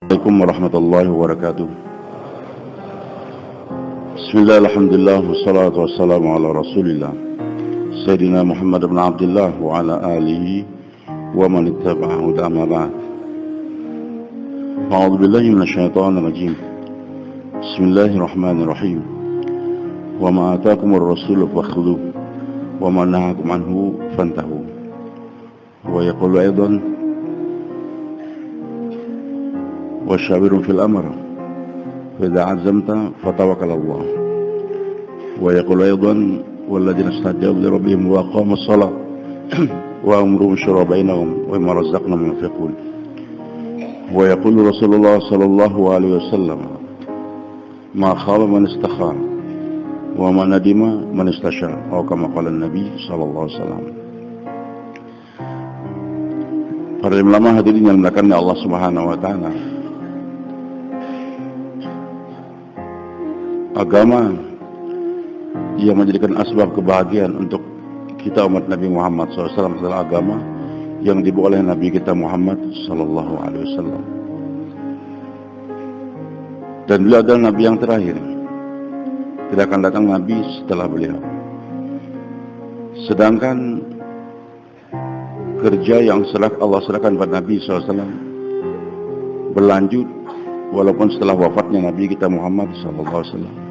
Assalamualaikum warahmatullahi wabarakatuh. Bismillah, alhamdulillah, wassalatu wassalamu ala rasulillah Sayyidina Muhammad ibn Abdullah wa ala alihi wa man ittaba'ahu da'ama ba'd. A'udhu billahi minasyaitanir rajim. Bismillahirrahmanirrahim. Wa ma atakumur rasulu fakhudhuh wa ma nahakum anhu fantahu. Wa yaqulu aidan وشاورهم في الأمر فإذا عزمت فتوكل على الله. ويقول أيضا والذين استجابوا لربهم وأقاموا الصلاة وأمرهم شورى بينهم ومما رزقناهم ينفقون. ويقول رسول الله صلى الله عليه وسلم ما خاب من استخار وما ندم من استشار أو كما قال النبي صلى الله عليه وسلم. Para ulama hadirin yang dimuliakan Allah Subhanahu wa taala, agama yang menjadikan asbab kebahagiaan untuk kita umat Nabi Muhammad SAW adalah agama yang dibawa oleh Nabi kita Muhammad SAW. Dan beliau adalah Nabi yang terakhir. Tidak akan datang Nabi setelah beliau. Sedangkan kerja yang Allah serahkan pada Nabi SAW berlanjut walaupun setelah wafatnya Nabi kita Muhammad SAW.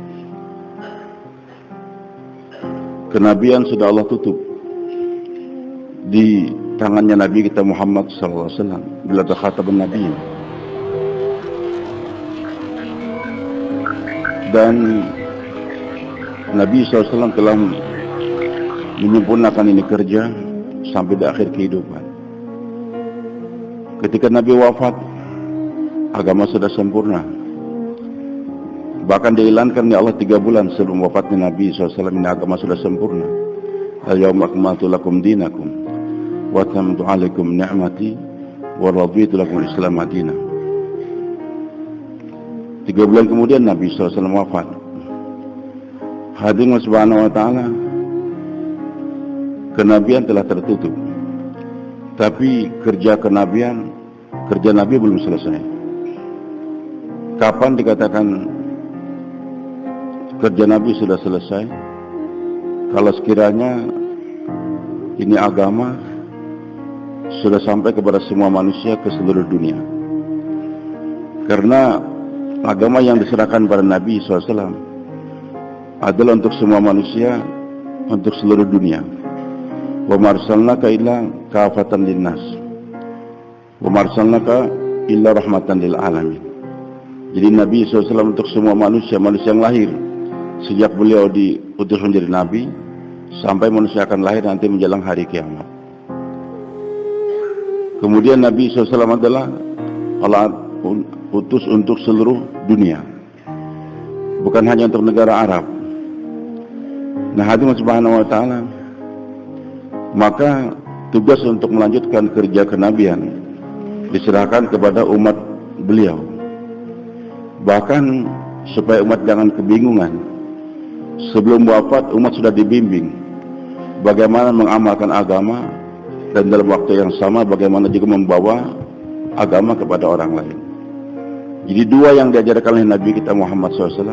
Kenabian sudah Allah tutup di tangannya Nabi kita Muhammad SAW. Bila khataban Nabi, dan Nabi SAW telah menyempurnakan ini kerja sampai di akhir kehidupan. Ketika Nabi wafat, agama sudah sempurna. Bahkan diilankan oleh Allah 3 bulan sebelum wafatnya Nabi SAW, ini agama sudah sempurna. Al-yawma akmaltu lakum dinakum wa atmamtu alaikum ni'mati wa raditu lakum al-islam madinah. 3 bulan kemudian Nabi SAW wafat. Hadirin subhanahu wa ta'ala, kenabian telah tertutup, tapi kerja kenabian, kerja Nabi belum selesai. Kapan dikatakan kerja Nabi sudah selesai? Kalau sekiranya ini agama sudah sampai kepada semua manusia ke seluruh dunia. Karena agama yang diserahkan pada Nabi SAW adalah untuk semua manusia, untuk seluruh dunia. Wa marsalnaka illa kafatan linnas wa marsalnaka illa rahmatan lil alamin. Jadi Nabi SAW untuk semua manusia, manusia yang lahir sejak beliau diutus menjadi Nabi sampai manusia akan lahir nanti menjelang hari kiamat. Kemudian Nabi SAW adalah Allah utus untuk seluruh dunia, bukan hanya untuk negara Arab. Nah, hadirin subhanahu wa ta'ala, maka tugas untuk melanjutkan kerja kenabian diserahkan kepada umat beliau. Bahkan supaya umat jangan kebingungan, sebelum wafat umat sudah dibimbing bagaimana mengamalkan agama, dan dalam waktu yang sama bagaimana juga membawa agama kepada orang lain. Jadi 2 yang diajarkan oleh Nabi kita Muhammad SAW,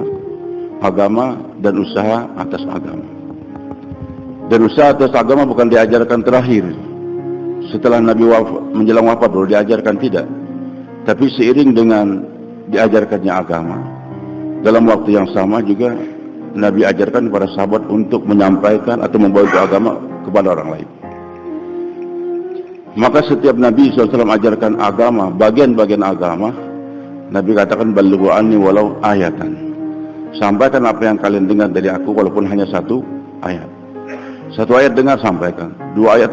agama dan usaha atas agama. Dan usaha atas agama bukan diajarkan terakhir setelah Nabi menjelang wafat baru diajarkan, tidak. Tapi seiring dengan diajarkannya agama, dalam waktu yang sama juga Nabi ajarkan kepada sahabat untuk menyampaikan atau membawa agama kepada orang lain. Maka setiap Nabi SAW ajarkan agama, bagian-bagian agama, Nabi katakan balighu anni walau ayatan. Sampaikan apa yang kalian dengar dari aku walaupun hanya 1 ayat. 1 ayat dengar, sampaikan. 2 ayat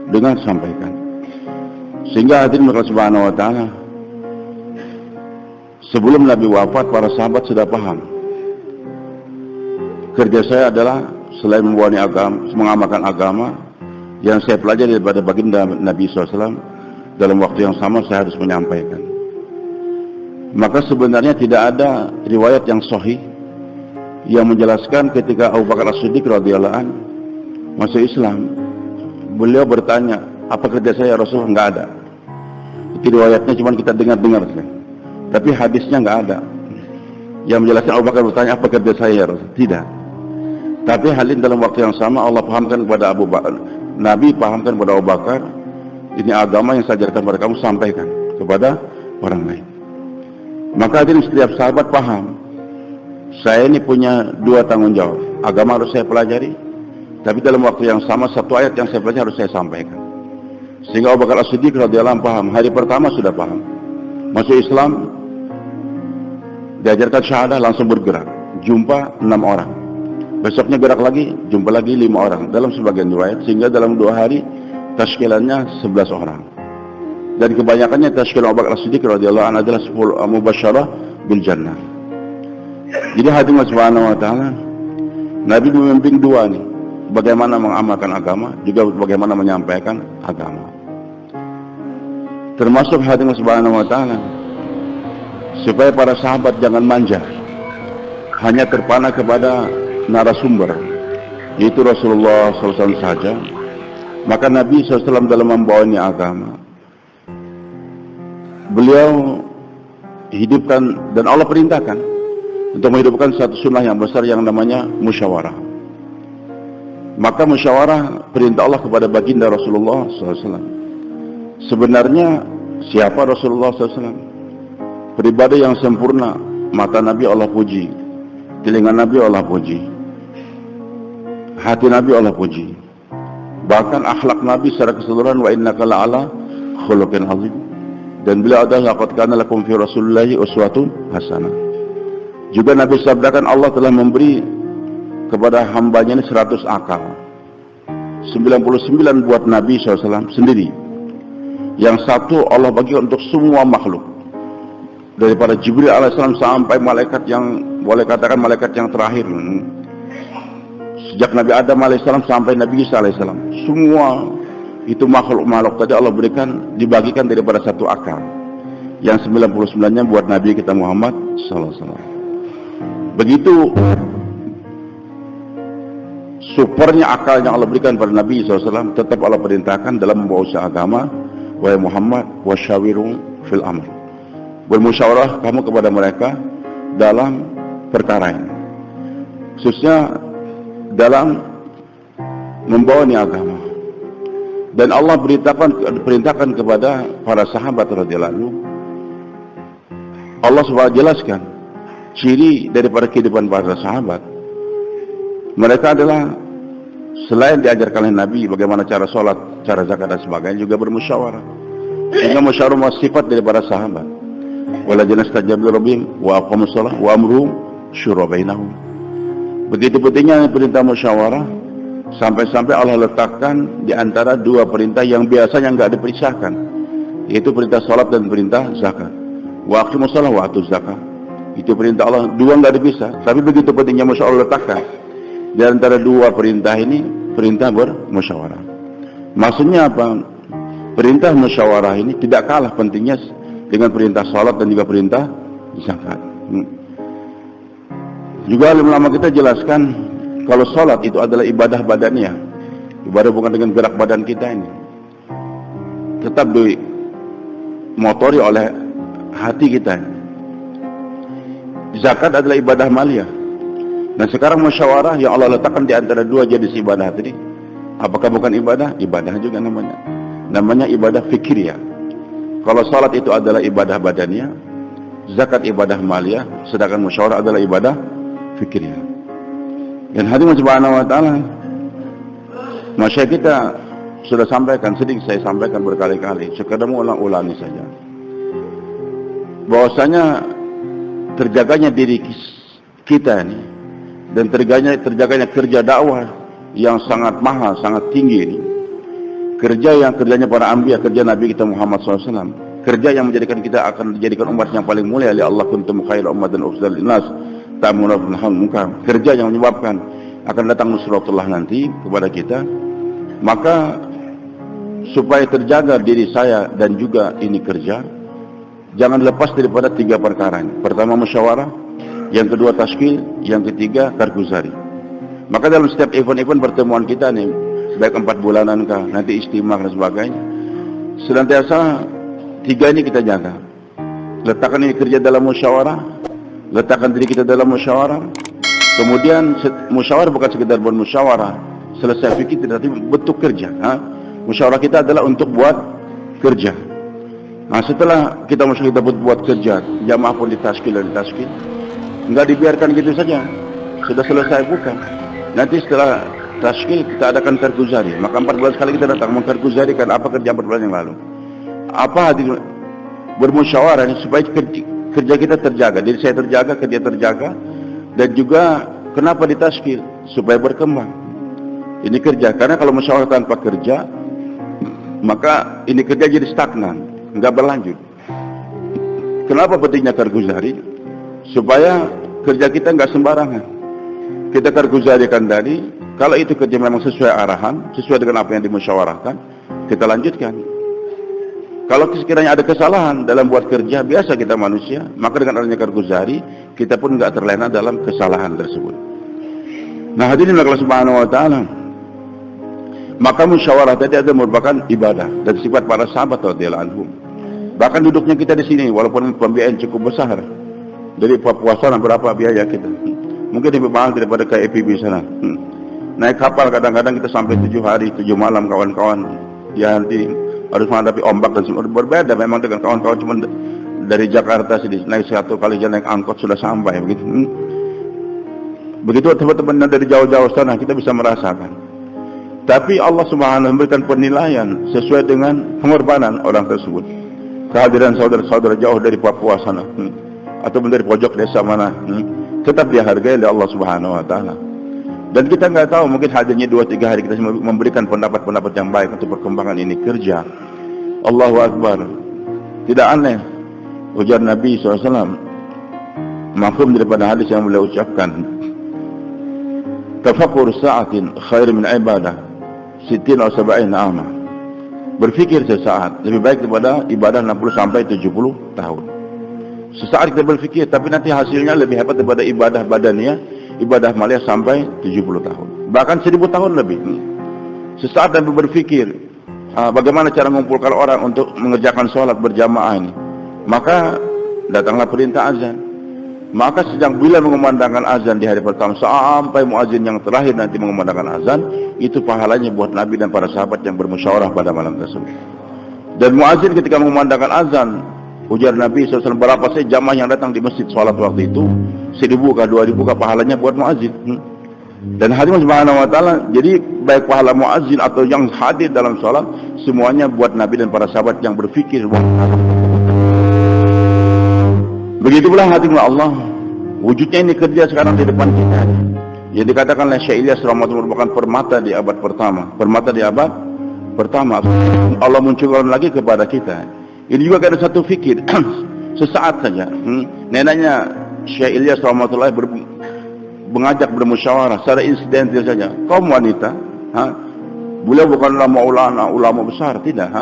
dengar, sampaikan. Sehingga hadirin subhanahu wa ta'ala, sebelum Nabi wafat para sahabat sudah paham. Kerja saya adalah selain membawa agama, mengamalkan agama yang saya pelajari daripada baginda Nabi SAW, dalam waktu yang sama saya harus menyampaikan. Maka sebenarnya tidak ada riwayat yang sahih yang menjelaskan ketika Abu Bakar As-Siddiq radhiyallahu anhu masuk Islam, beliau bertanya, apa kerja saya ya Rasul? Enggak ada. Itu riwayatnya cuma kita dengar-dengar. tapi hadisnya nggak ada yang menjelaskan. Abu Bakar bertanya, apa kerja saya ya Rasul? Tidak. Tapi hal ini dalam waktu yang sama Allah pahamkan kepada Abu Bakar, Nabi pahamkan kepada Abu Bakar, ini agama yang saya ajarkan kepada kamu, sampaikan kepada orang lain. Maka ini setiap sahabat paham, saya ini punya dua tanggung jawab. Agama harus saya pelajari, tapi dalam waktu yang sama satu ayat yang saya pelajari harus saya sampaikan. Sehingga Abu Bakar As-Siddiq radhiyallahu anhu paham, hari pertama sudah paham. Masuk Islam, diajarkan syahadah, langsung bergerak, jumpa 6 orang. Besoknya gerak lagi, jumpa lagi 5 orang dalam sebagian riwayat, sehingga dalam 2 hari tashkilannya 11 orang. Dan kebanyakannya tashkilan Abu Bakar As-Siddiq radhiyallahu anhu adalah 10 mubasyarah bil jannah. Jadi hadirin subhanahu wa ta'ala, Nabi membimbing 2 nih, bagaimana mengamalkan agama, juga bagaimana menyampaikan agama. Termasuk hadirin subhanahu wa ta'ala, supaya para sahabat jangan manja, hanya terpana kepada narasumber, yaitu Rasulullah SAW saja. Maka Nabi SAW dalam membawa ini agama, beliau hidupkan dan Allah perintahkan untuk menghidupkan satu sunnah yang besar yang namanya musyawarah. Maka musyawarah perintah Allah kepada baginda Rasulullah SAW. Sebenarnya siapa Rasulullah SAW? Pribadi yang sempurna. Mata Nabi Allah puji, telinga Nabi Allah puji, hati Nabi Allah puji, bahkan akhlak Nabi secara keseluruhan, wa innaka la'ala khuluqin azim. Dan beliau adalah laqad kana lakum fi rasulillahi uswatun hasanah. Juga Nabi sabdakan Allah telah memberi kepada hambanya ini 100 akal, 99 buat Nabi SAW sendiri, yang satu Allah bagi untuk semua makhluk, daripada Jibril alaihissalam sampai malaikat yang boleh katakan malaikat yang terakhir, sejak Nabi Adam alaihissalam sampai Nabi Isa alaihissalam, semua itu makhluk-makhluk tadi Allah berikan, dibagikan daripada satu akal, yang 99-nya buat Nabi kita Muhammad SAW. Begitu supernya akal yang Allah berikan pada Nabi SAW, tetap Allah perintahkan dalam membawa usaha agama, wahai Muhammad, wasyawirum fil amr, bermusyawarah kamu kepada mereka dalam perkara ini, khususnya dalam membawa ini agama. Dan Allah perintahkan kepada para sahabat radhiyallahu anhu, Allah SWT jelaskan ciri daripada kehidupan para sahabat. Mereka adalah selain diajarkan oleh Nabi bagaimana cara sholat, cara zakat dan sebagainya, juga bermusyawarah. Sehingga musyawarah sifat daripada sahabat. Waladzina stajabu rabbihim wa aqamus shalah wa amruhum syura bainahum. Begitu pentingnya perintah musyawarah, sampai-sampai Allah letakkan di antara 2 perintah yang biasanya enggak dipisahkan, yaitu perintah salat dan perintah zakat. Wa aqimus shalah wa atuz zakat. Itu perintah Allah, 2 enggak dipisah. Tapi begitu pentingnya musyawarah letakkan di antara 2 perintah ini, perintah bermusyawarah. Maksudnya apa? Perintah musyawarah ini tidak kalah pentingnya dengan perintah salat dan juga perintah zakat. Juga ulama kita jelaskan, kalau salat itu adalah ibadah badannya, ibadah bukan dengan gerak badan kita ini, tetap dimotori oleh hati kita. Zakat adalah ibadah maliyah. Dan sekarang musyawarah yang Allah letakkan di antara 2 jenis ibadah tadi, apakah bukan ibadah? Ibadah juga namanya. Namanya ibadah fikriyah. Kalau salat itu adalah ibadah badannya, zakat ibadah maliyah, sedangkan musyawarah adalah ibadah fikriyah. Dan hadirin subhanahu wa ta'ala, masyarakat kita sudah sampaikan, sedikit saya sampaikan berkali-kali, sekedar mengulang-ulangi saja, bahwasanya terjaganya diri kita ini, dan terjaganya kerja dakwah yang sangat mahal, sangat tinggi ini, kerjanya para anbiya, kerja Nabi kita Muhammad SAW, kerja yang menjadikan kita akan dijadikan umat yang paling mulia oleh Allah, kuntum khairu ummatin ukhrijat linnas ta'muruna bil ma'ruf wa munkar, kerja yang menyebabkan akan datang nusratullah nanti kepada kita. Maka supaya terjaga diri saya dan juga ini kerja, jangan lepas daripada 3 perkara ini. Pertama musyawarah, yang kedua tashkil, yang ketiga karguzari. Maka dalam setiap event-event pertemuan kita nih, baik 4 bulanan kah, nanti istimewa dan sebagainya, senantiasa 3 ini kita jaga. letakkan ini kerja dalam musyawarah, letakkan diri kita dalam musyawarah. Kemudian musyawarah bukan sekedar bermusyawarah, selesai fikir tapi bentuk kerja. Musyawarah kita adalah untuk buat kerja. Nah, setelah kita buat kerja, jamaah pun ditaskil dan ditaskil. Enggak dibiarkan gitu saja. Sudah selesai bukan. Nanti setelah taskil kita adakan karguzari. Maka 14 kali kita datang mengkarguzarikan apa kerja 14 yang lalu. Apa bermusyawarah supaya kerja kita terjaga, diri saya terjaga, kerja terjaga, dan juga kenapa ditaskil supaya berkembang. Ini kerja, karena kalau musyawarah tanpa kerja, maka ini kerja jadi stagnan, nggak berlanjut. Kenapa pentingnya karguzari? Supaya kerja kita nggak sembarangan. Kita karguzarikan tadi, kalau itu kerja memang sesuai arahan, sesuai dengan apa yang dimusyawarahkan, kita lanjutkan. Kalau sekiranya ada kesalahan dalam buat kerja, biasa kita manusia, maka dengan adanya karguzari, kita pun nggak terlena dalam kesalahan tersebut. Nah, hadirin Allah Subhanahu wa taala, maka musyawarah tadi adalah merupakan ibadah dan sifat para sahabat radhiyallahu anhum. Bahkan duduknya kita di sini, walaupun pembiayaan cukup besar, dari Papua sana berapa biaya kita? Mungkin lebih mahal daripada KPB sana. Naik kapal kadang-kadang kita sampai 7 hari 7 malam kawan-kawan. Ya nanti harus menghadapi ombak dan semua berbeda memang dengan kawan-kawan cuma dari Jakarta sini naik 1 kali jalan naik angkot sudah sampai begitu. Begitu teman-teman dari jauh-jauh sana kita bisa merasakan. Tapi Allah Subhanahu memberikan penilaian sesuai dengan pengorbanan orang tersebut. Kehadiran saudara-saudara jauh dari Papua sana atau dari pojok desa mana, tetap dihargai oleh Allah Subhanahu wa taala. Dan kita nggak tahu, mungkin hadirnya 2-3 hari kita memberikan pendapat-pendapat yang baik untuk perkembangan ini kerja. Allahu Akbar. Tidak aneh ujar Nabi SAW, mafhum daripada hadis yang beliau ucapkan, tafakkur sa'atin khair min ibadah 60 atau 70 ama. Berfikir sesaat lebih baik daripada ibadah 60 sampai 70 tahun. Sesaat kita berfikir, tapi nanti hasilnya lebih hebat daripada ibadah badannya, ibadah maliyah sampai 70 tahun, bahkan 1000 tahun lebih. Sesaat dan berpikir bagaimana cara mengumpulkan orang untuk mengerjakan sholat berjamaah ini, maka datanglah perintah azan. Maka sejak bila mengumandangkan azan di hari pertama sampai muazin yang terakhir nanti mengumandangkan azan, itu pahalanya buat Nabi dan para sahabat yang bermusyawarah pada malam tersebut. Dan muazin ketika mengumandangkan azan, ujar Nabi SAW, berapa saja jamaah yang datang di masjid sholat waktu itu, 1000 kah 2000 kah pahalanya buat muazzin. Dan hadirin Subhanahu wa taala, jadi baik pahala muazzin atau yang hadir dalam sholat, semuanya buat Nabi dan para sahabat yang berfikir. Begitu pula hadirin Allah, wujudnya ini kerja sekarang di depan kita. Yang dikatakan oleh Syekh Ilyas rahmatullah merupakan permata di abad pertama. Permata di abad pertama Allah munculkan lagi kepada kita. Ini juga ada satu fikir sesaat saja. Neneknya Syekh Ilyas rahmatullah mengajak bermusyawarah secara insidental saja. Kaum wanita, beliau bukanlah ulama besar, tidak.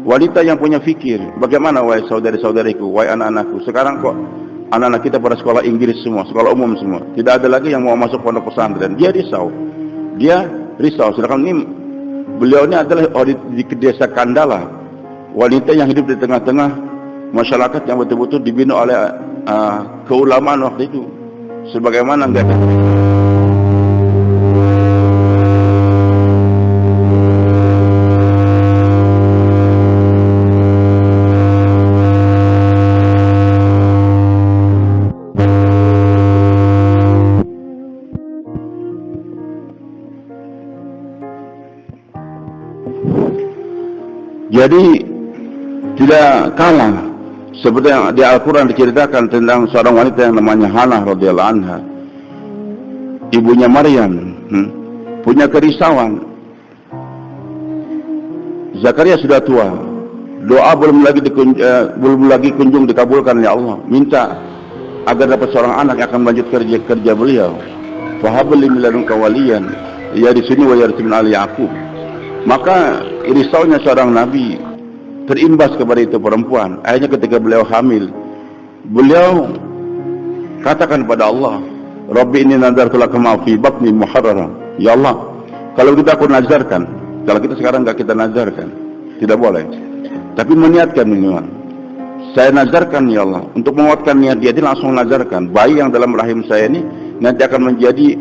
Wanita yang punya fikir. Bagaimana wahai saudari-saudariku, wahai anak-anakku, sekarang kok anak-anak kita pada sekolah Inggris semua, sekolah umum semua, tidak ada lagi yang mau masuk pondok pesantren. Dia risau. Sedangkan ini beliau ini adalah di desa Kandala, wanita yang hidup di tengah-tengah masyarakat yang betul-betul dibina oleh keulamaan waktu itu. Sebagaimana enggak jadi tidak kalah seperti yang di Al-Quran diceritakan tentang seorang wanita yang namanya Hannah radhiyallahu anha, ibunya Maryam, punya kerisauan. Zakaria sudah tua, doa belum lagi kunjung dikabulkan oleh Allah, minta agar dapat seorang anak yang akan melanjut kerja beliau. Fahabli min ladunka waliyan yarisuni wa yarisu min ali Yaqub. Maka risaunya seorang nabi terimbas kepada itu perempuan. Akhirnya ketika beliau hamil, beliau katakan kepada Allah, Rabbi inni nadartu laka ma fi batni muharraran. Ya Allah, kalau kita aku nazarkan, kalau kita sekarang enggak kita nazarkan, tidak boleh. Tapi meniatkan minimal. saya nazarkan ya Allah, untuk menguatkan niat dia langsung nazarkan, bayi yang dalam rahim saya ini nanti akan menjadi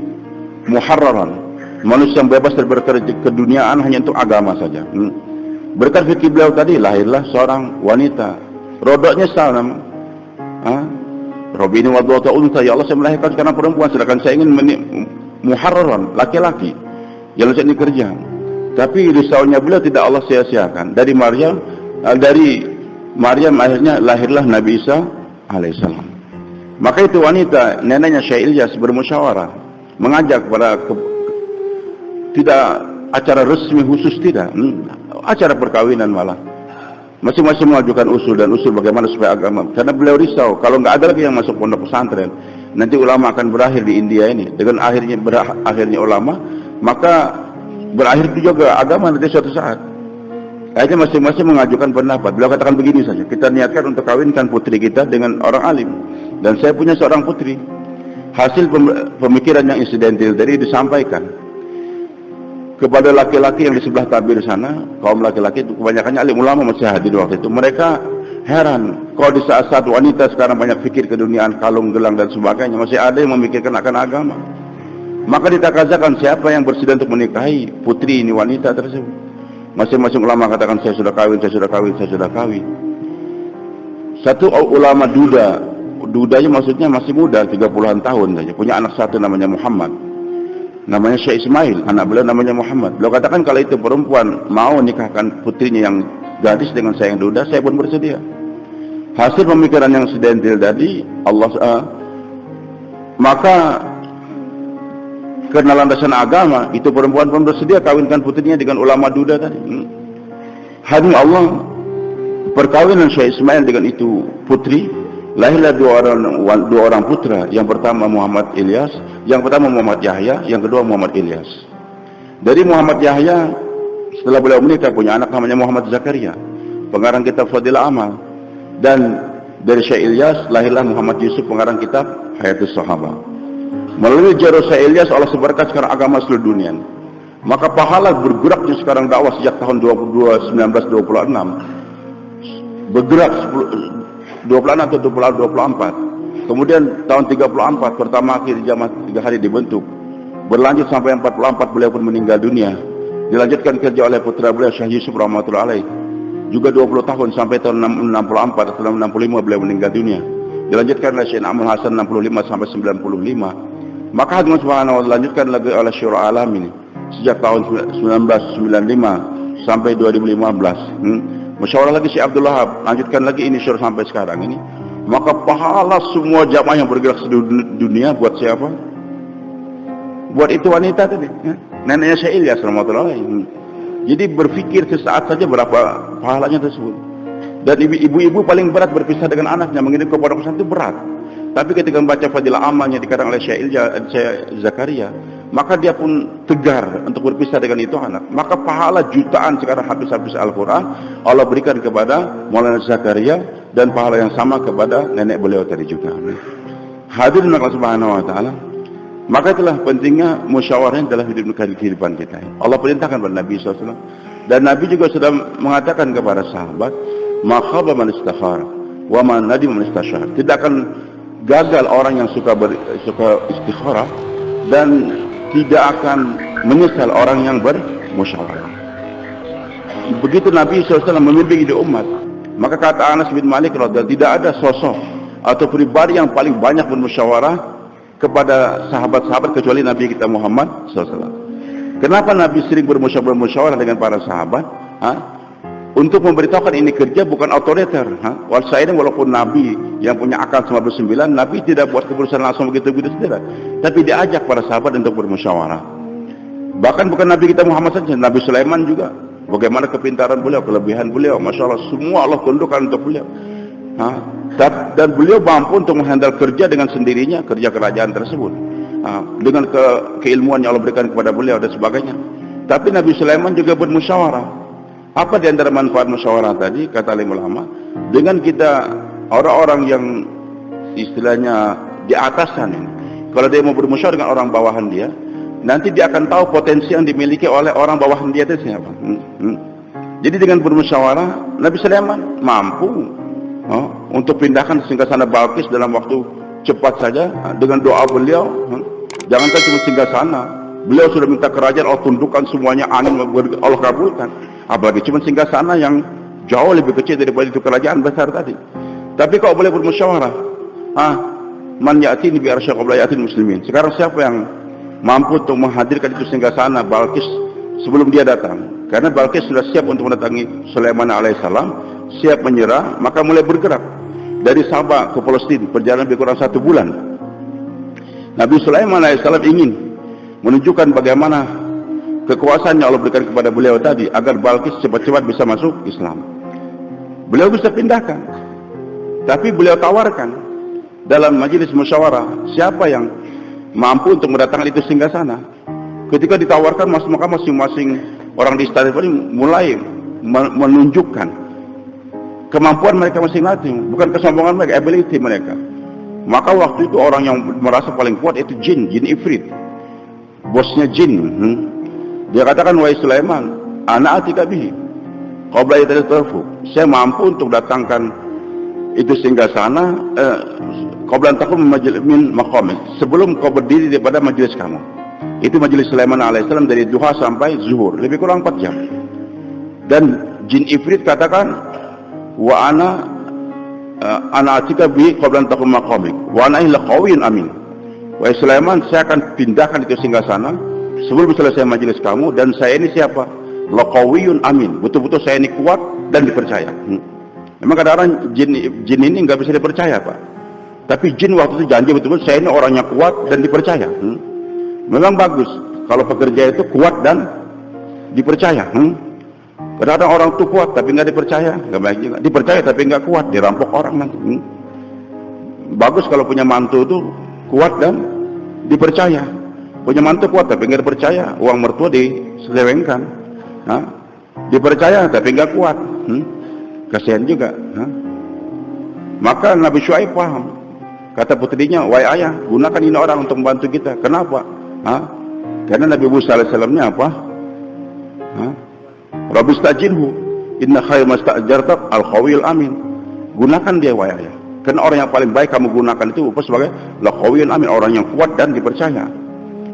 muharraran, manusia yang bebas dari keduniaan hanya untuk agama saja. Berkat fikih beliau tadi lahirlah seorang wanita, rodoknya salam. Robbi ini wadwata unta, ya Allah saya melahirkan sekarang perempuan, sedangkan saya ingin muharraran, laki-laki yang bisa dikerja. Tapi risaunya beliau tidak Allah sia-siakan. Dari Maryam akhirnya lahirlah Nabi Isa alaihissalam. Maka itu wanita, neneknya Syekh Ilyas bermusyawarah, mengajak pada tidak acara resmi khusus, tidak, acara perkawinan malah. Masing-masing mengajukan usul bagaimana supaya agama, karena beliau risau kalau nggak ada lagi yang masuk pondok pesantren, nanti ulama akan berakhir di India ini. Dengan akhirnya ulama, maka berakhir juga agama nanti suatu saat. Akhirnya masing-masing mengajukan pendapat. Beliau katakan begini saja, kita niatkan untuk kawinkan putri kita dengan orang alim, dan saya punya seorang putri. Hasil pemikiran yang insidental tadi disampaikan kepada laki-laki yang di sebelah tabir sana. Kaum laki-laki itu kebanyakannya alim ulama masih hadir waktu itu. Mereka heran kalau di saat-saat wanita sekarang banyak pikir keduniaan, kalung, gelang dan sebagainya, masih ada yang memikirkan akan agama. Maka ditakazakan siapa yang bersedia untuk menikahi putri ini, wanita tersebut. Masing-masing ulama katakan saya sudah kawin, saya sudah kawin, saya sudah kawin. Satu ulama dudanya maksudnya masih muda, 30-an tahun saja, punya anak satu namanya Muhammad, namanya Syekh Ismail, anak beliau namanya Muhammad. Beliau katakan kalau itu perempuan mau nikahkan putrinya yang gadis dengan saya yang duda, saya pun bersedia. Hasil pemikiran yang sedentil tadi maka karena landasan agama itu perempuan pun bersedia kawinkan putrinya dengan ulama duda tadi. Hanya Allah, perkawinan Syekh Ismail dengan itu putri, lahirlah dua orang putra. Yang pertama Muhammad Ilyas, yang pertama Muhammad Yahya, yang kedua Muhammad Ilyas. Dari Muhammad Yahya, setelah beliau menikah punya anak namanya Muhammad Zakaria, pengarang kitab Fadilah Amal. Dan dari Syekh Ilyas lahirlah Muhammad Yusuf, pengarang kitab Hayatus Sahabah. Melalui jalur Syekh Ilyas Allah sebarkan sekarang agama seluruh dunia. Maka pahala bergeraknya sekarang dakwah sejak tahun 1926, bergerak 26 atau 24. Kemudian tahun 34 pertama akhir jamaah 3 hari dibentuk, berlanjut sampai 44 beliau pun meninggal dunia. Dilanjutkan kerja oleh putra beliau Syekh Yusuf rahmatullah alaih, juga 20 tahun sampai tahun 64 atau 65 beliau meninggal dunia. Dilanjutkan oleh Syekh Amal Hasan 65 sampai 95. Maka Allah Subhanahu wa taala lanjutkan lagi oleh Syura Alam ini sejak tahun 1995 sampai 2015. Musyawarah lagi Syekh Abdul Wahab, lanjutkan lagi ini Syura sampai sekarang ini. Maka pahala semua jamaah yang bergerak seluruh dunia buat siapa? Buat itu wanita tadi, neneknya Syekh Ilyas rahmatullah alaih. Jadi berpikir sesaat saja berapa pahalanya tersebut. Dan ibu-ibu paling berat berpisah dengan anaknya, mengirim ke pondok pesantren itu berat. Tapi ketika membaca Fadilah Amalnya dikarang oleh Syekh Zakaria, maka dia pun tegar untuk berpisah dengan itu anak. Maka pahala jutaan sekarang habis-habis Al-Quran Allah berikan kepada Maulana Zakaria, dan pahala yang sama kepada nenek beliau tadi juga. Hadirin Allah Subhanahu wa taala. Maka itulah pentingnya musyawarah dalam kehidupan kita. Allah perintahkan kepada Nabi SAW, dan Nabi juga sudah mengatakan kepada sahabat, ma khaba man istakhara wa man nadim man istashar. Tidak akan gagal orang yang suka istikharah, dan tidak akan menyesal orang yang bermusyawarah. Begitu Nabi SAW memimpin hidup umat, maka kata Anas bin Malik radhiyallahu, tidak ada sosok atau pribadi yang paling banyak bermusyawarah kepada sahabat-sahabat kecuali Nabi kita Muhammad SAW. Kenapa Nabi sering bermusyawarah dengan para sahabat? Untuk memberitahukan ini kerja bukan otoriter. Walaupun Nabi yang punya akal 99, Nabi tidak buat keputusan langsung begitu-begitu saja, tapi diajak para sahabat untuk bermusyawarah. Bahkan bukan Nabi kita Muhammad saja, Nabi Sulaiman juga. Bagaimana kepintaran beliau, kelebihan beliau, Masya Allah, semua Allah tundukkan untuk beliau. Dan beliau mampu untuk menghandle kerja dengan sendirinya, kerja kerajaan tersebut, dengan keilmuan yang Allah berikan kepada beliau dan sebagainya. Tapi Nabi Sulaiman juga bermusyawarah. Apa di antara manfaat musyawarah tadi? Kata alim ulama, dengan kita orang-orang yang istilahnya di atasan ini, kalau dia mau bermusyawarah dengan orang bawahan dia, nanti dia akan tahu potensi yang dimiliki oleh orang bawahan dia itu siapa. Jadi dengan bermusyawarah, Nabi Sulaiman mampu untuk pindahkan singgasana Balqis dalam waktu cepat saja dengan doa beliau. Jangankan cuma singgasana, beliau sudah minta kerajaan, Allah tundukkan semuanya, angin Allah kabulkan. Apalagi cuma singgasana yang jauh lebih kecil daripada itu kerajaan besar tadi. Tapi kalau boleh bermusyawarah, man ya'tini bi arsy qabla ya'til muslimin. Sekarang siapa yang mampu untuk menghadirkan itu singgasana Balqis sebelum dia datang? Karena Balqis sudah siap untuk mendatangi Sulaiman alaihissalam, siap menyerah, maka mulai bergerak dari Sabah ke Palestina, perjalanan lebih kurang 1 bulan. Nabi Sulaiman alaihissalam ingin menunjukkan bagaimana kekuasaan yang Allah berikan kepada beliau tadi, agar Balqis cepat-cepat bisa masuk Islam. Beliau bisa pindahkan, tapi beliau tawarkan dalam majelis musyawarah, siapa yang mampu untuk mendatangkan itu singgasana. Ketika ditawarkan, maka masing-masing orang di istana ini mulai menunjukkan kemampuan mereka masing-masing, bukan kesombongan mereka, ability mereka. Maka waktu itu orang yang merasa paling kuat itu jin Ifrit, bosnya jin. Dia katakan, wahai Sulaiman, ana atika bihi qabla yatadaffu, saya mampu untuk datangkan itu singgasana qabla an taqum min maqamik, sebelum kau berdiri daripada majelis kamu. Itu majelis Sulaiman alaihissalam dari duha sampai zuhur, lebih kurang 4 jam. Dan jin Ifrit katakan, wa ana atika bi qabla an taqum maqamik wa ana illa qawiyyun amin. Wahai Sulaiman, saya akan pindahkan itu singgasana sebelum selesai majelis kamu, dan saya ini siapa? La qawiyyun amin, betul-betul saya ini kuat dan dipercaya. Memang kadang-kadang jin ini nggak bisa dipercaya, Pak. Tapi jin waktu itu janji betul-betul saya ini orangnya kuat dan dipercaya. Memang bagus kalau pekerja itu kuat dan dipercaya. Kadang-kadang orang itu kuat tapi nggak dipercaya, nggak baik juga. Dipercaya tapi nggak kuat, dirampok orang nanti. Bagus kalau punya mantu itu kuat dan dipercaya. Punya mantu kuat tapi nggak dipercaya, uang mertua diselewengkan. Dipercaya tapi nggak kuat, kasihan juga. Maka Nabi Syuaib paham. Kata putrinya, wahai ayah, gunakan ini orang untuk membantu kita. Kenapa? Karena Nabi Musa alaihissalamnya apa? Rabbi stajinhu inna khayr masta'jartak al-qawiyul amin. Gunakan dia, wahai ayah, karena orang yang paling baik kamu gunakan itu sebagai al-qawiyul amin, orang yang kuat dan dipercaya.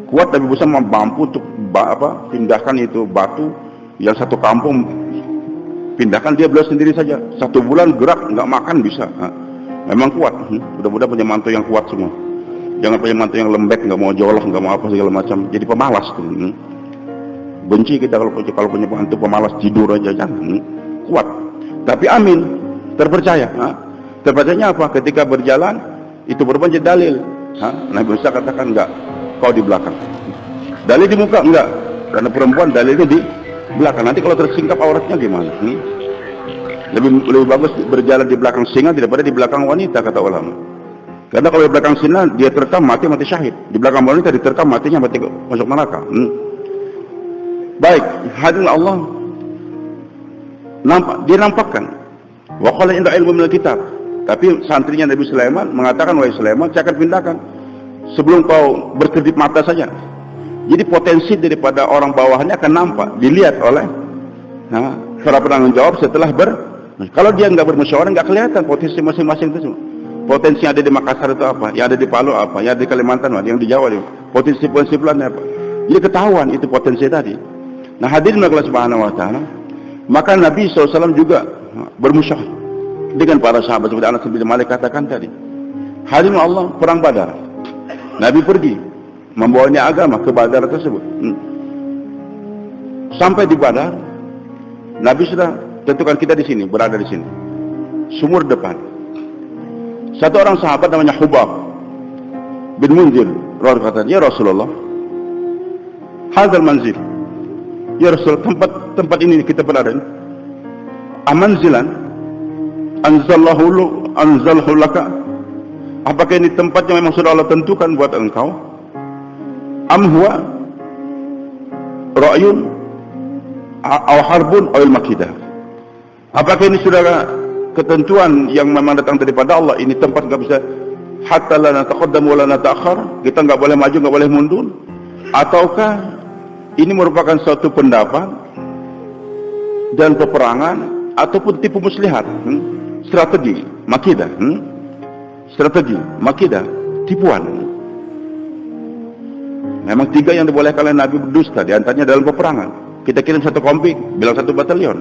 Kuat tapi bisa mampu untuk pindahkan itu batu yang satu kampung, pindahkan dia beliau sendiri saja. 1 bulan gerak, nggak makan bisa. Memang kuat. Mudah-mudahan punya mantu yang kuat semua. Jangan punya mantu yang lembek, nggak mau jolok, nggak mau apa segala macam, jadi pemalas tuh. Benci kita kalau punya mantu pemalas, tidur aja, jangan. Kuat tapi amin, terpercaya. Terpercayanya apa? Ketika berjalan itu berubah jadi dalil. Nabi Musa katakan, enggak, kau di belakang. Dalil di muka enggak, karena perempuan dalilnya di belakang. Nanti kalau tersingkap auratnya gimana? Lebih bagus berjalan di belakang singa daripada di belakang wanita, kata ulama. Karena kalau di belakang singa dia terkam mati syahid, di belakang wanita diterkam matinya mati masuk neraka. Baik, hadirin Allah, dia nampakkan wa qala inda ilmu minal kitab. Tapi santrinya Nabi Sulaiman mengatakan, wahai Sulaiman, saya akan pindahkan sebelum kau berkedip mata saja. Jadi potensi daripada orang bawahannya akan nampak, dilihat oleh para penanggung jawab setelah kalau dia nggak bermusyawarah, nggak kelihatan potensi masing-masing itu semua. Potensi yang ada di Makassar itu apa, yang ada di Palu apa, yang ada di Kalimantan apa, yang di Jawa itu potensi pelannya apa. Jadi ketahuan itu potensi tadi. Nah, hadirin Allah Subhanahu wa taala, maka Nabi SAW juga bermusyawarah dengan para sahabat seperti Anas bin Malik katakan tadi. Hadirin Allah, perang Badar. Nabi pergi membawanya agama ke Badar tersebut. Sampai di Badar, Nabi sudah tentukan kita di sini, berada di sini. Sumur depan. Satu orang sahabat namanya Hubab bin Munzir, kata, ya Rasulullah, hadzal manzil. Ya Rasul, tempat ini kita berada. Amanzilan anzalhu laka. Apakah ini tempat yang memang sudah Allah tentukan buat engkau? Am huwa ra'yun aw harbun aw al-makidah? Apakah ini sudah ketentuan yang memang datang daripada Allah? Ini tempat nggak bisa hatta la nataqaddam wa la nata'akhkhar, kita nggak boleh maju, nggak boleh mundur? Ataukah ini merupakan suatu pendapat dan peperangan ataupun tipu muslihat, strategi makidah, strategi, makidah, tipuan. Memang 3 yang dibolehkan oleh Nabi berdusta, diantaranya dalam peperangan. Kita kirim satu kompi, bilang satu batalion,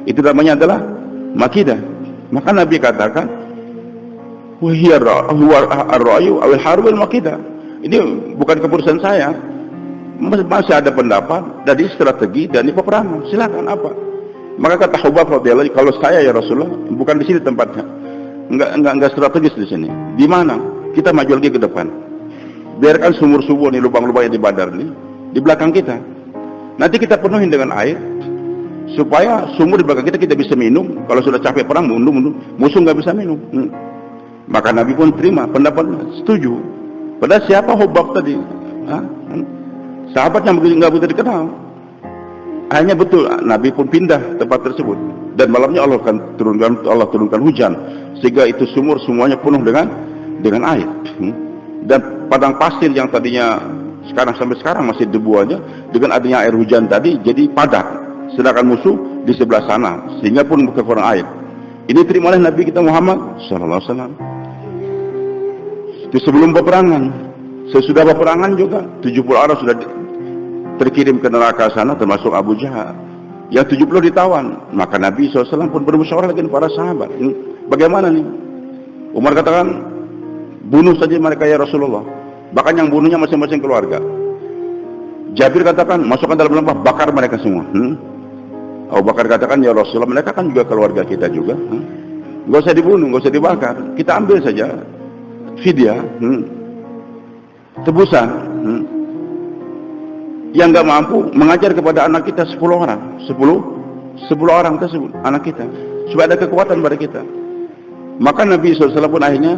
itu namanya adalah makidah. Maka Nabi katakan, wahiyar ar-ra'yu awil harbil makidah. Ini bukan keputusan saya, masih ada pendapat dari strategi dan di peperangan. Silakan apa? Maka kata Hubab radhiyallahu anhu, kalau saya ya Rasulullah, bukan di sini tempatnya, enggak strategis di sini. Di mana? Kita maju lagi ke depan. Biarkan sumur-sumur nih, lubang-lubang yang di Badar nih di belakang kita. Nanti kita penuhin dengan air supaya sumur di belakang kita bisa minum. Kalau sudah capek perang, mundur, musuh nggak bisa minum. Maka Nabi pun terima pendapatnya, setuju. Padahal siapa Hubab tadi? Sahabat yang nggak begitu dikenal. Hanya betul Nabi pun pindah tempat tersebut, dan malamnya Allah turunkan hujan sehingga itu sumur semuanya penuh dengan air. Dan padang pasir yang tadinya sampai sekarang masih debu aja, dengan adanya air hujan tadi jadi padat, sedangkan musuh di sebelah sana sehingga pun kekurangan air. Ini terima oleh Nabi kita Muhammad sallallahu alaihi wasallam. Itu sebelum peperangan. Sesudah peperangan juga 70 orang sudah terkirim ke neraka sana, termasuk Abu Jahal. Yang 70 ditawan. Maka Nabi SAW pun bermusyawarah dengan para sahabat. Bagaimana nih? Umar katakan, bunuh saja mereka ya Rasulullah. Bahkan yang bunuhnya masing-masing keluarga. Jabir katakan, masukkan dalam lembah, bakar mereka semua. Abu Bakar katakan, ya Rasulullah, mereka kan juga keluarga kita juga. Gak usah dibunuh, gak usah dibakar. Kita ambil saja fidyah, tebusan. Yang nggak mampu mengajar kepada anak kita 10 orang, 10 orang tersebut anak kita, supaya ada kekuatan pada kita. Maka Nabi SAW pun akhirnya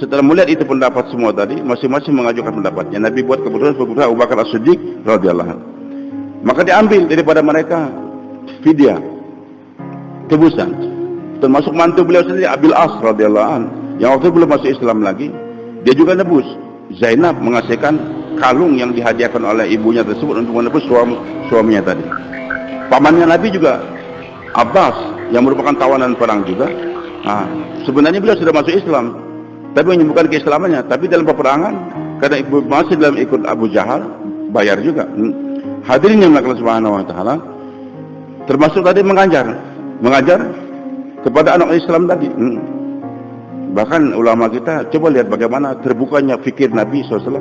setelah melihat itu pendapat semua tadi, masing-masing mengajukan pendapatnya. Nabi buat keputusan Abu Bakar As-Siddiq radhiyallahu anhu. Maka diambil daripada mereka fidyah, tebusan. Termasuk mantu beliau sendiri Abil As radhiyallahu anhu, yang waktu belum masuk Islam lagi, dia juga nebus. Zainab mengasihkan kalung yang dihadiahkan oleh ibunya tersebut untuk menebus suaminya tadi. Pamannya Nabi juga Abbas yang merupakan tawanan perang juga. Sebenarnya beliau sudah masuk Islam, tapi menyembuhkan keislamannya. Tapi dalam peperangan, karena ibu masih dalam ikut Abu Jahal, bayar juga. Hadirin yang Allah Subhanahu Wa Taala, termasuk tadi mengajar kepada anak Islam tadi. Bahkan ulama kita coba lihat bagaimana terbukanya fikir Nabi SAW.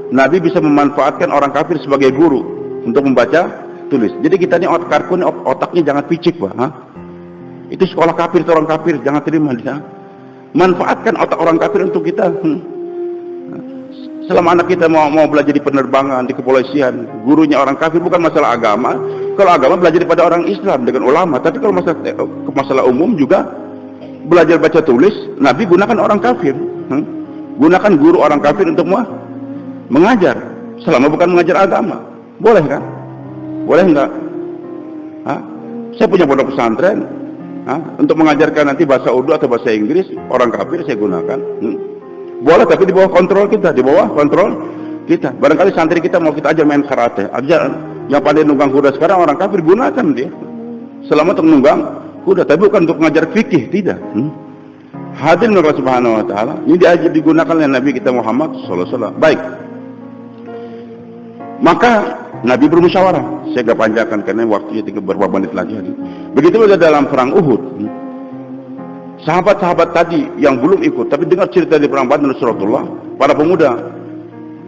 Nabi bisa memanfaatkan orang kafir sebagai guru untuk membaca tulis. Jadi kita ini otaknya jangan picik, Pak. Itu sekolah kafir, orang kafir jangan terima. Manfaatkan otak orang kafir untuk kita. Selama anak kita mau belajar di penerbangan, di kepolisian, gurunya orang kafir, bukan masalah agama. Kalau agama belajar daripada orang Islam dengan ulama. Tapi kalau masalah umum juga belajar baca tulis, Nabi gunakan orang kafir. Gunakan guru orang kafir untuk mengajar, selama bukan mengajar agama. Boleh kan? Boleh enggak? Saya punya pondok pesantren, untuk mengajarkan nanti bahasa Urdu atau bahasa Inggris, orang kafir saya gunakan. Boleh, tapi di bawah kontrol kita, Barangkali santri kita mau kita ajar main karate, ajar yang pandai nunggang kuda sekarang orang kafir, gunakan dia selama untuk nunggang kuda, tapi bukan untuk mengajar fikih, tidak. Hadirin Allah Subhanahu Wa Taala, ini digunakan oleh Nabi kita Muhammad SAW. Baik, maka Nabi bermusyawarah. Saya gak panjangkan karena waktunya tinggal beberapa menit lagi. Begitu juga dalam perang Uhud, sahabat-sahabat tadi yang belum ikut tapi dengar cerita di perang Badar Rasulullah, para pemuda,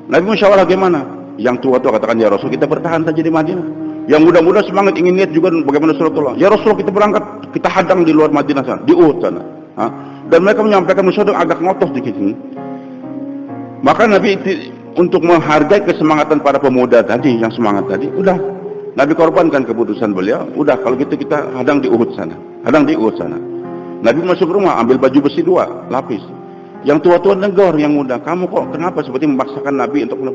Nabi musyawarah bagaimana? Yang tua-tua katakan, ya Rasul, kita bertahan saja di Madinah. Yang muda-muda semangat ingin lihat juga bagaimana Rasulullah. Ya Rasulullah, kita berangkat, kita hadang di luar Madinah sana, di Uhud sana. Dan mereka menyampaikan musyawarah agak ngotos dikit. Maka Nabi untuk menghargai kesemangatan para pemuda tadi, yang semangat tadi, udah Nabi korbankan keputusan beliau. Udah, kalau gitu kita hadang di Uhud sana. Nabi masuk rumah, ambil baju besi 2 lapis. Yang tua-tua negor, yang muda, kamu kok kenapa seperti memaksakan Nabi untuk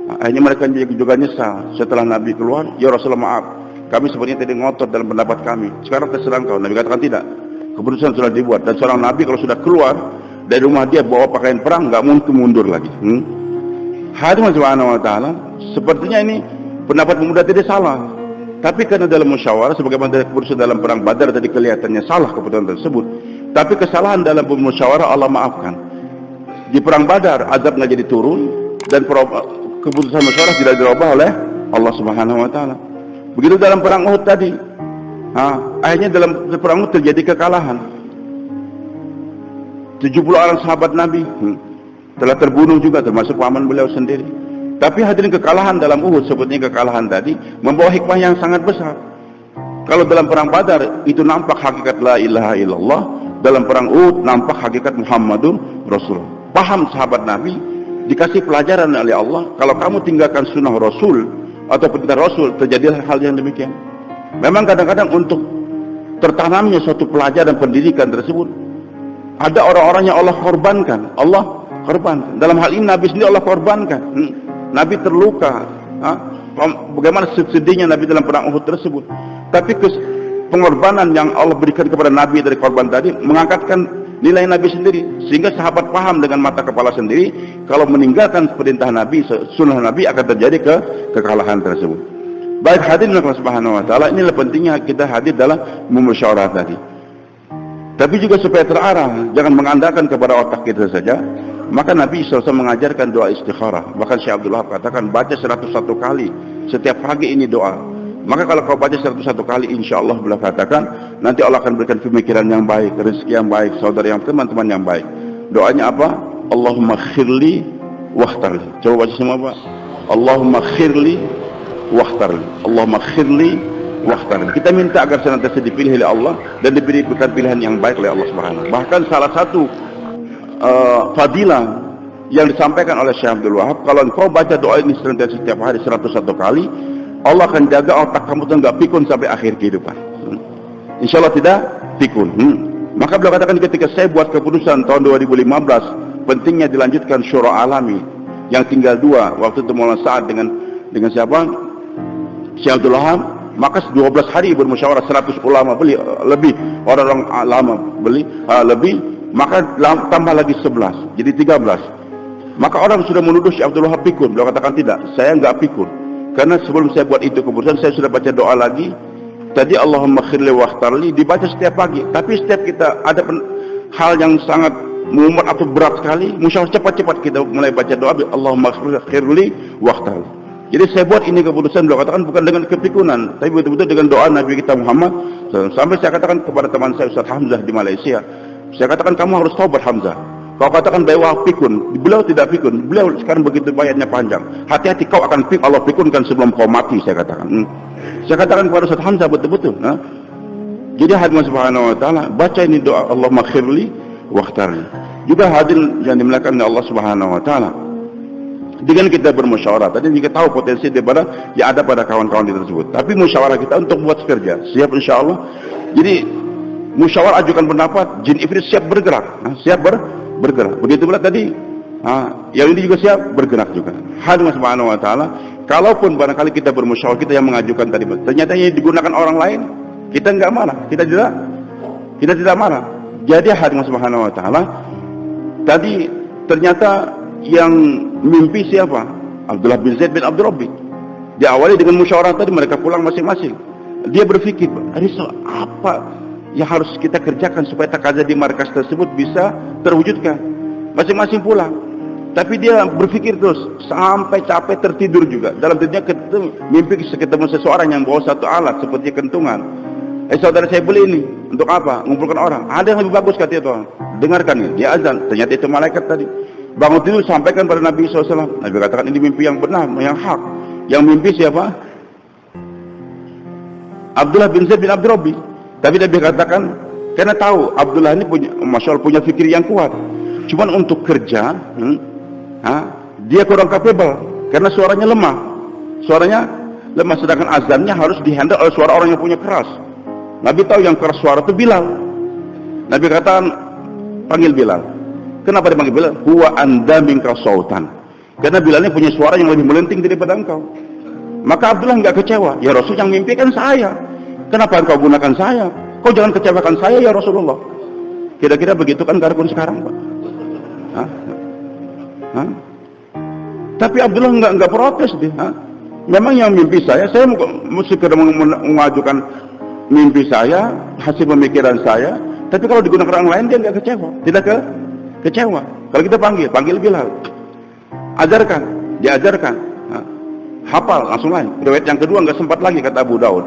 akhirnya mereka juga nyesal. Setelah Nabi keluar, ya Rasulullah, maaf, kami sepertinya tadi ngotot dalam pendapat kami. Sekarang terserah kau. Nabi katakan tidak. Keputusan sudah dibuat, dan seorang Nabi kalau sudah keluar dari rumah dia bawa pakaian perang, nggak mungkin mundur lagi. Hadirin Subhanahu Wa Taala, sepertinya ini pendapat pemuda tidak salah, tapi karena dalam musyawarah sebagaimana keputusan dalam perang Badar tadi kelihatannya salah keputusan tersebut, Tapi kesalahan dalam bermusyawarah Allah maafkan. Di perang Badar azab nggak jadi turun, dan keputusan musyawarah tidak dirubah oleh Allah Subhanahu wa taala. Begitu dalam perang Uhud tadi. Akhirnya dalam perang Uhud terjadi kekalahan. 70 orang sahabat Nabi telah terbunuh juga, termasuk paman beliau sendiri. Tapi hadirin, kekalahan dalam Uhud, sebutnya kekalahan tadi, membawa hikmah yang sangat besar. Kalau dalam perang Badar itu nampak hakikat la ilaha illallah, dalam perang Uhud nampak hakikat Muhammadun Rasulullah. Paham sahabat Nabi, dikasih pelajaran oleh Allah, kalau kamu tinggalkan sunnah Rasul atau perintah Rasul, terjadilah hal yang demikian. Memang kadang-kadang untuk tertanamnya suatu pelajaran pendidikan tersebut, ada orang-orang yang Allah korbankan. Allah korbankan. Dalam hal ini Nabi sendiri Allah korbankan. Nabi terluka. Bagaimana sedihnya Nabi dalam perang Uhud tersebut. Tapi pengorbanan yang Allah berikan kepada Nabi dari korban tadi mengangkatkan nilai Nabi sendiri, sehingga sahabat paham dengan mata kepala sendiri kalau meninggalkan perintah Nabi, sunnah Nabi, akan terjadi kekalahan tersebut. Baik hadirin Allah Subhanahu wa taala, inilah pentingnya kita hadir dalam musyawarah tadi. Tapi juga supaya terarah, jangan mengandalkan kepada otak kita saja, maka Nabi SAW mengajarkan doa istikharah. Bahkan Syekh Abdul Wahab katakan baca 101 kali setiap pagi ini doa. Maka kalau kau baca 101 kali, insya Allah beliau katakan nanti Allah akan berikan pemikiran yang baik, rezeki yang baik, saudara yang teman-teman yang baik. Doanya apa? Allahumma khirli wahtarli. Coba baca semua Pak. Allahumma khirli wahtarli. Allahumma khirli wahtarli. Kita minta agar senantiasa dipilih oleh Allah dan diberikan pilihan yang baik oleh Allah Subhanahu. Bahkan salah satu fadilah yang disampaikan oleh Syekh Abdul Wahab, kalau engkau baca doa ini senantiasa setiap hari 101 kali, Allah akan jaga otak kamu tuh nggak pikun sampai akhir kehidupan. Insya Allah tidak pikun. Maka beliau katakan ketika saya buat keputusan tahun 2015 pentingnya dilanjutkan syura alami yang tinggal 2, waktu itu Maulana Sa'ad dengan siapa? Syekh Abdul Wahab. Maka 12 hari bermusyawarah, 100 ulama beli lebih, orang-orang lama beli lebih, maka tambah lagi 11 jadi 13. Maka orang sudah menuduh Syekh Abdul Wahab pikun. Beliau katakan tidak, saya nggak pikun. Karena sebelum saya buat itu keputusan, saya sudah baca doa lagi. Tadi Allahumma khirli wahtarli dibaca setiap pagi. Tapi setiap kita ada hal yang sangat mumet atau berat sekali, musyawarah cepat-cepat kita mulai baca doa Allahumma khirli wahtarli. Jadi saya buat ini keputusan, beliau katakan bukan dengan kepikunan, tapi betul-betul dengan doa Nabi kita Muhammad. Sampai saya katakan kepada teman saya Ustaz Hamzah di Malaysia, saya katakan kamu harus taubat Hamzah. Kau katakan bahwa pikun, beliau tidak pikun. Beliau sekarang begitu bayatnya panjang. Hati-hati kau akan Allah pikunkan sebelum kau mati, saya katakan. Saya katakan kepada Ustaz Hamzah betul-betul. Jadi hadirin Subhanahu wa taala, baca ini doa Allahumma khirli wahtarli. Juga hadirin yang dimuliakan oleh Allah Subhanahu wa taala. Dengan kita bermusyawarah, tadi kita tahu potensi daripada yang ada pada kawan-kawan tersebut. Tapi musyawarah kita untuk buat kerja, siap insya Allah. Jadi musyawarah ajukan pendapat, jin ifrit siap bergerak, siap bergerak. Begitu pula tadi, yang ini juga siap bergerak juga. Hadirin Subhanahu wa taala, kalaupun barangkali kita bermusyawarah, kita yang mengajukan tadi, ternyata yang digunakan orang lain, kita enggak marah, kita tidak marah. Jadi hadirin Subhanahu wa taala, tadi ternyata yang mimpi siapa? Abdullah bin Zaid bin Abdul Rabbi. Diawali dengan musyawarah tadi, mereka pulang masing-masing. Dia berpikir, apa yang harus kita kerjakan supaya takaza di markas tersebut bisa terwujudkan. Masing-masing pulang. Tapi dia berpikir terus sampai capek, tertidur juga. Dalam tidurnya mimpi ketemu seseorang yang bawa satu alat seperti kentungan. Saudara saya beli ini untuk apa? Mengumpulkan orang. Ada yang lebih bagus katanya Tuhan. Dengarkan ini, dia azan. Ternyata itu malaikat tadi. Bangun tidur sampaikan pada Nabi SAW. Nabi katakan ini mimpi yang benar, yang hak. Yang mimpi siapa? Abdullah bin Zaid bin Abdul Rabbi. Tapi Nabi katakan, karena tahu Abdullah ini punya, masya Allah, punya fikir yang kuat. Cuman untuk kerja, dia kurang capable karena suaranya lemah. Sedangkan azannya harus dihandle oleh suara orang yang punya keras. Nabi tahu yang keras suara itu Bilal. Nabi katakan, panggil Bilal. Kenapa dipanggil Bilal? Huwa anda minka sautan. Karena Bilal ini punya suara yang lebih melenting daripada engkau. Maka Abdullah enggak kecewa. Ya Rasul, yang mimpi kan saya. Kenapa engkau gunakan saya? Kau jangan kecewakan saya ya Rasulullah. Kira-kira begitu kan Karkun sekarang, Pak? Tapi Abdullah enggak protes dia. Memang yang mimpi saya mesti mengajukan mimpi saya, hasil pemikiran saya, Tapi kalau digunakan orang lain dia nggak kecewa, tidak kecewa. Kalau kita panggil Bilal, ajarkan, diajarkan, hafal langsung lain. Riwayat yang kedua nggak sempat lagi, kata Abu Daud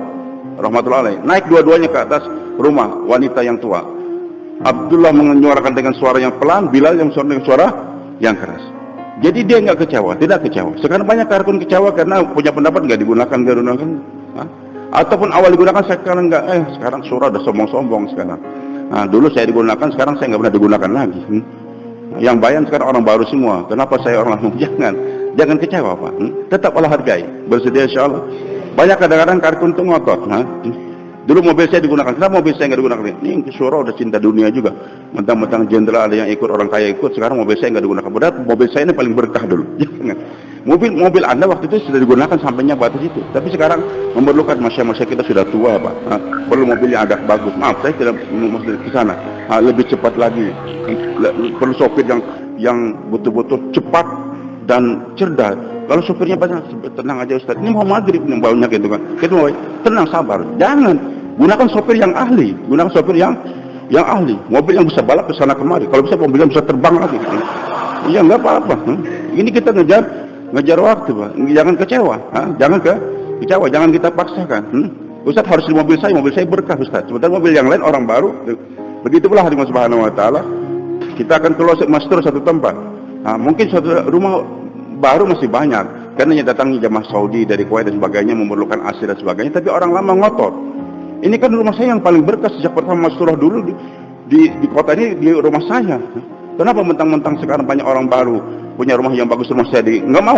rahmatullahi alaih, naik dua-duanya ke atas rumah wanita yang tua. Abdullah menyuarakan dengan suara yang pelan, Bilal yang dengan suara yang keras. Jadi dia nggak kecewa, tidak kecewa. Sekarang banyak karkun kecewa karena punya pendapat nggak digunakan. Ataupun awal digunakan, sekarang nggak. Sekarang surah udah sombong-sombong sekarang. Dulu saya digunakan, sekarang saya nggak pernah digunakan lagi. Yang bayan sekarang orang baru semua. Kenapa saya orang lama? Jangan kecewa, Pak. Tetap Allah hargai. Bersedia insya Allah. Banyak kadang-kadang karkun itu ngotot. Dulu mobil saya digunakan, kenapa mobil saya nggak digunakan? Ini surah udah cinta dunia juga. Mentang-mentang jenderal ada yang ikut, orang kaya ikut. Sekarang mobil saya nggak digunakan. Padahal mobil saya ini paling berkah dulu. Mobil Anda waktu itu sudah digunakan sampainya batas itu. Tapi sekarang memerlukan, masya-masya kita sudah tua, Pak. Perlu mobil yang agak bagus. Maaf, saya tidak maksud ke sana. Lebih cepat lagi. Perlu sopir yang betul-betul cepat dan cerdas. Kalau sopirnya tenang aja Ustaz, ini mau maghrib nih baunya gitu kan. Kita mau tenang, sabar. Jangan gunakan sopir yang ahli, gunakan sopir yang ahli. Mobil yang bisa balap ke sana kemari. Kalau bisa mobil yang bisa terbang lagi. Iya, nggak apa-apa. Ini kita ngejar waktu, Pak. Jangan kecewa, jangan kecewa, jangan kita paksakan. Ustaz harus di mobil saya berkah Ustaz. Sebentar mobil yang lain orang baru. Begitulah hadirin subhanahu wa taala. Kita akan keluar master satu tempat. Mungkin suatu rumah baru masih banyak, karena yang datangnya jamaah Saudi dari Kuwait dan sebagainya, memerlukan asir dan sebagainya. Tapi orang lama ngotot. Ini kan rumah saya yang paling berkah sejak pertama surah dulu di kota ini, di rumah saya. Kenapa mentang-mentang sekarang banyak orang baru punya rumah yang bagus, rumah saya nggak mau?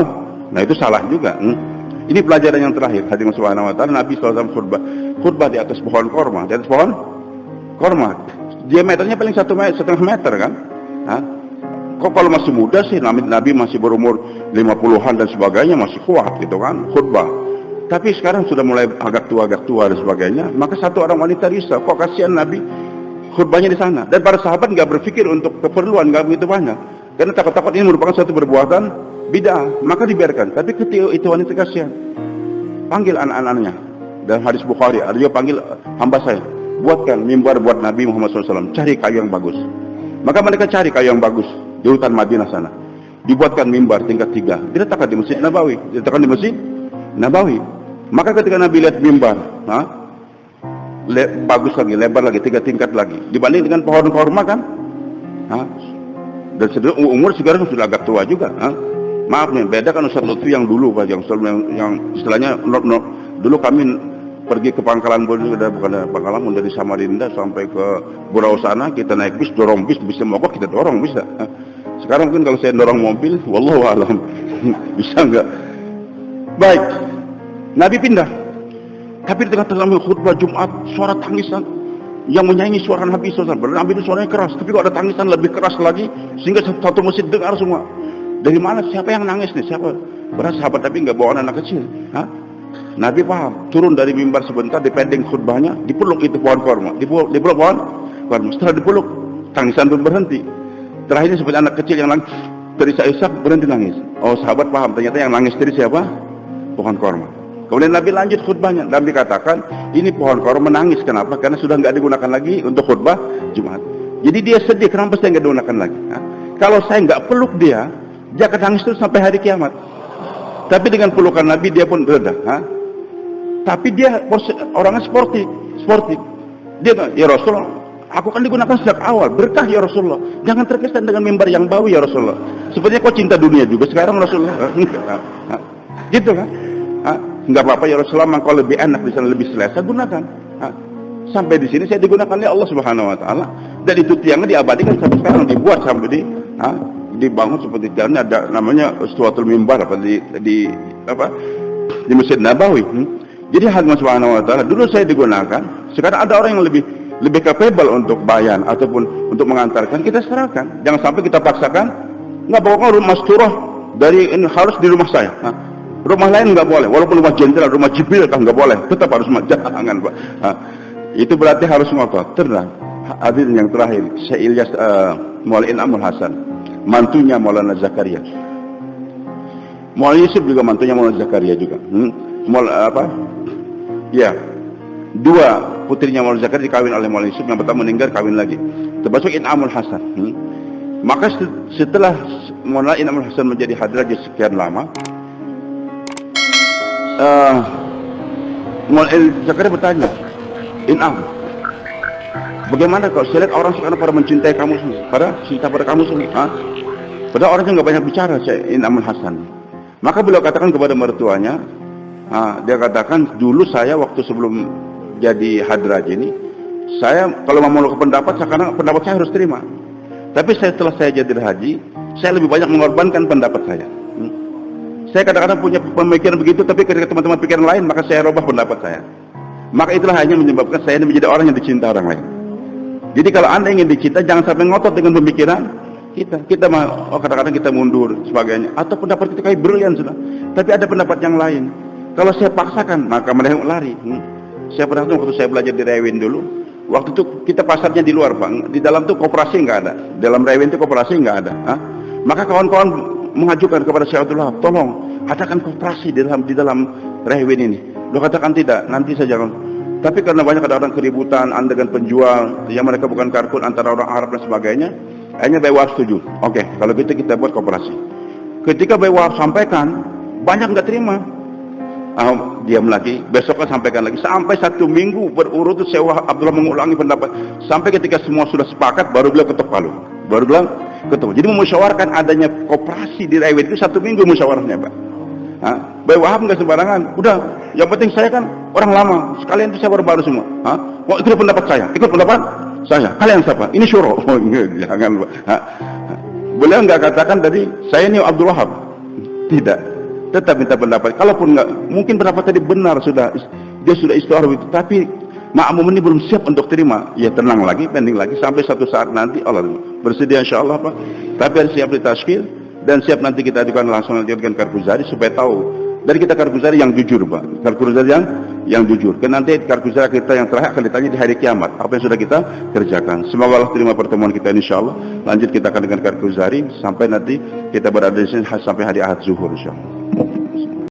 Nah itu salah juga. Ini pelajaran yang terakhir hadirin subhanahu wa ta'ala. Nabi SAW khutbah di atas pohon korma, di atas pohon korma. Diameternya paling 1,5 meter kan. Kok kalau masih muda sih, Nabi masih berumur 50-an dan sebagainya, masih kuat gitu kan, khutbah. Tapi sekarang sudah mulai agak tua dan sebagainya. Maka satu orang wanita risau, kok kasihan Nabi khutbahnya di sana. Dan para sahabat nggak berpikir untuk keperluan, nggak begitu banyak. Karena takut-takut ini merupakan suatu perbuatan bid'ah, maka dibiarkan. Tapi ketika itu wanita kasihan, panggil anak-anaknya. Dan hadis Bukhari, dia panggil hamba saya, buatkan mimbar buat Nabi Muhammad SAW, cari kayu yang bagus. Maka mereka cari kayu yang bagus di hutan Madinah sana. Dibuatkan mimbar tingkat 3. Diletakkan di Masjid Nabawi. Maka ketika Nabi lihat mimbar, bagus lagi, lebar lagi, 3 tingkat lagi. Dibanding dengan pohon korma kan? Dan umur sekarang sudah agak tua juga. Maaf nih, beda kan Ustaz Lutfi yang dulu, Pak, yang istilahnya dulu kami pergi ke Pangkalan Bun, bukan Pangkalan, dari Samarinda sampai ke Burau sana, kita naik bis, dorong bis, bisa mogok kita dorong bisa. Sekarang mungkin kalau saya dorong mobil, wallahu alam, bisa enggak? Baik, Nabi pindah. Tapi di tengah-tengah khutbah Jumat, suara tangisan yang menyanyi suara Nabi SAW. Nabi itu suaranya keras, tapi kok ada tangisan lebih keras lagi, sehingga satu masjid dengar semua. Dari mana? Siapa yang nangis nih? Siapa? Beras sahabat Nabi nggak bawa anak kecil. Nabi paham, turun dari mimbar sebentar, dipending khutbahnya, dipeluk itu pohon korma, dipeluk pohon korma. Setelah dipeluk, tangisan pun berhenti. Terakhirnya seperti anak kecil yang nangis, terisak-isak berhenti nangis. Oh, sahabat paham, ternyata yang nangis tadi siapa? Pohon korma. Kemudian Nabi lanjut khutbahnya. Nabi katakan, ini pohon korma menangis. Kenapa? Karena sudah nggak digunakan lagi untuk khutbah Jumat. Jadi dia sedih, kenapa saya nggak digunakan lagi? Kalau saya nggak peluk dia akan nangis terus sampai hari kiamat. Tapi dengan pelukan Nabi dia pun reda. Tapi dia orangnya sportif. Dia bilang, ya Rasulullah, aku kan digunakan sejak awal, berkah ya Rasulullah. Jangan terkesan dengan mimbar yang bau ya Rasulullah. Sepertinya kau cinta dunia juga sekarang Rasulullah. Gitu kan? Enggak apa-apa ya Rasulullah, kau lebih enak di sana, lebih selesa, gunakan. Sampai di sini saya digunakan oleh Allah Subhanahu Wa Taala. Dan itu tiangnya diabadikan sampai sekarang, dibuat sampai dibangun seperti jalannya ada namanya suatul mimbar di Masjid Nabawi. Jadi hadirin subhanahu wa ta'ala, dulu saya digunakan, sekarang ada orang yang lebih capable untuk bayan ataupun untuk mengantarkan, kita serahkan. Jangan sampai kita paksakan, nggak bawa rumah masturah dari ini harus di rumah saya. Rumah lain nggak boleh, walaupun rumah jenderal, rumah Jibril kan nggak boleh, tetap harus jangan, Pak. Itu berarti harus ngotot. Tenang. Hadirin yang terakhir, Syekh Ilyas Maulana Inamul Hasan, mantunya Maulana Zakaria. Maulana Yusuf juga mantunya Maulana Zakaria juga. Ya, dua putrinya Maulana Zakaria dikawin oleh Maulana Yusuf, yang pertama meninggal kawin lagi, termasuk In'amul Hasan. Maka setelah Maulana In'amul Hasan menjadi hadraj sekian lama, Maulana Zakaria bertanya, In'am, bagaimana kalau saya lihat orang sekarang pada mencintai kamu semua, pada cinta pada kamu semua, padahal orangnya nggak banyak bicara, saya In'amul Hasan. Maka beliau katakan kepada mertuanya, dia katakan, dulu saya waktu sebelum jadi hadraj ini, saya kalau mau ke pendapat, sekarang pendapat saya harus terima. Tapi setelah saya jadi haji, saya lebih banyak mengorbankan pendapat saya. Saya kadang-kadang punya pemikiran begitu, tapi ketika teman-teman pikiran lain, maka saya rubah pendapat saya. Maka itulah hanya menyebabkan saya ini menjadi orang yang dicinta orang lain. Jadi kalau Anda ingin dicinta, jangan sampai ngotot dengan pemikiran kita mau, kadang-kadang kita mundur sebagainya, atau pendapat kita kayak brilian sudah, tapi ada pendapat yang lain. Kalau saya paksakan, maka mereka lari. Saya pernah waktu saya belajar di Rewin dulu, waktu itu kita pasarnya di luar, Pak. Di dalam tuh koperasi nggak ada. Dalam Rewin itu koperasi nggak ada. Maka kawan-kawan mengajukan kepada Syekh Abdullah, tolong adakan koperasi di dalam Rewin ini. Lo katakan tidak, nanti saja. Tapi karena banyak kadang-kadang keributan Anda dengan penjual, yang mereka bukan karkun antara orang Arab dan sebagainya, akhirnya BWAF setuju. Oke, kalau gitu kita buat koperasi. Ketika BWAF sampaikan, banyak nggak terima. Diam lagi, besoknya sampaikan lagi, sampai 1 minggu berurut Syekh Abdullah mengulangi pendapat, sampai ketika semua sudah sepakat, baru beliau ketok palu, baru bilang ketok. Jadi memusyawarahkan adanya koperasi di Rewin itu 1 minggu musyawarahnya, Pak. Baik Wahab nggak sembarangan, udah, yang penting saya kan orang lama, sekalian itu saya baru semua. Mau ikut pendapat saya, ikut pendapat saya, kalian siapa? Ini syuro. Oh, jangan, Pak. Beliau nggak katakan tadi saya ini Abdul Wahab, tidak. Tetap minta pendapat. Kalaupun nggak, mungkin pendapat tadi benar, dia sudah istiqoroh itu, tapi makmum ini belum siap untuk terima. Ya tenang lagi, pending lagi sampai satu saat nanti Allah bersedia insya Allah, Pak. Tapi harus siap ditashkil dan siap nanti kita ajukan langsung dengan Karguzari supaya tahu dari kita Karguzari yang jujur, Pak. Karguzari yang jujur. Karena nanti Karguzari kita yang terakhir akan ditanya di hari kiamat apa yang sudah kita kerjakan. Semoga Allah terima pertemuan kita insya Allah. Lanjut kita akan dengan Karguzari sampai nanti kita berada di sini sampai hari Ahad zuhur insya Allah.